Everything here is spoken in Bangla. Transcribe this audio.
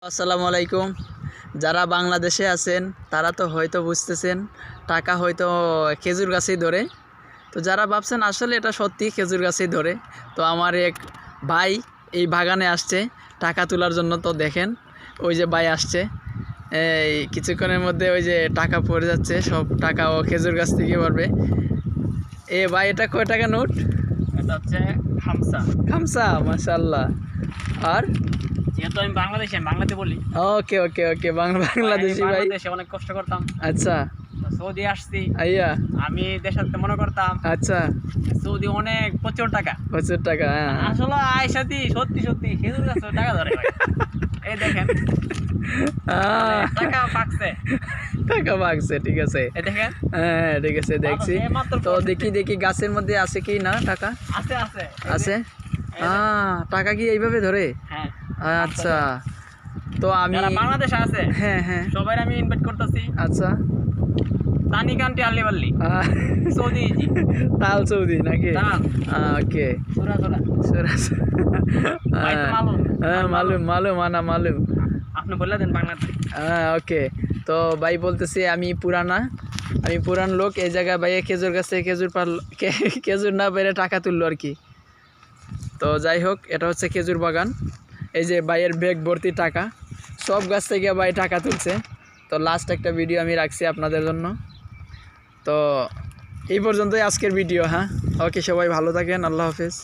আসসালামু আলাইকুম। যারা বাংলাদেশে আছেন তারা তো হয়তো বুঝতেছেন টাকা হয়তো খেজুর গাছেই ধরে। তো যারা ভাবছেন আসলে এটা সত্যি খেজুর গাছেই ধরে, তো আমার এক ভাই এই বাগানে আসছে টাকা তোলার জন্য। তো দেখেন ওই যে ভাই আসছে, এই কিছুক্ষণের মধ্যে ওই যে টাকা পড়ে যাচ্ছে, সব টাকা ও খেজুর গাছ থেকে পারবে। এ ভাই, এটা কয় টাকা নোট? এটা হচ্ছে খামসা। খামসা, মাশাআল্লাহ। আর যেহেতু আমি বাংলাতে বলি। ওকে ওকে ওকে, বাংলাদেশি ভাই। দেশে অনেক কষ্ট করতাম। আচ্ছা, সৌদি আসছি, আইয়া আমি দেশের মনে করতাম আচ্ছা, সৌদি অনেক প্রচুর টাকা। প্রচুর টাকা। হ্যাঁ, আসলে আয়সাদি সত্যি সত্যি খেজুর গাছে টাকা ধরে ভাই। এই দেখেন টাকা পাকছে। টাকা পাকছে, ঠিক আছে। এই দেখেন, হ্যাঁ ঠিক আছে, দেখছি। মাত্র তো দেখি গাছের মধ্যে আছে কি না টাকা? আছে আছে আছে। টাকা কি এইভাবে ধরে? হ্যাঁ। আচ্ছা, তো আমি যারা বাংলাদেশে আছে হ্যাঁ হ্যাঁ, সবাই আমি ইনভাইট করতেছি। আচ্ছা। তানি কান্টি আল্লিবাল্লি সৌদি তাল সৌদি নাকি? তাল। ওকে, সুরা সুরা সুরাজ। ভাই তো মালুম। হ্যাঁ মালুম মালুম, আনা মালুম। আপনি বলে দেন বাংলাতে। হ্যাঁ ওকে। তো ভাই বলতেছি আমি পুরান লোক। এই জায়গায় ভাইয়া খেজুর গাছে খেজুর না পেরে টাকা তুললো আর কি। তো যাই হোক, এটা হচ্ছে খেজুর বাগান। এই যে ভাইয়ের ব্যাগ ভর্তি টাকা, সব গাছ থেকে ভাই টাকা তুলছে। তো লাস্ট একটা ভিডিও আমি রাখছি আপনাদের জন্য। তো এই পর্যন্তই আজকের ভিডিও। হ্যাঁ ওকে, সবাই ভালো থাকেন, আল্লাহ হাফেজ।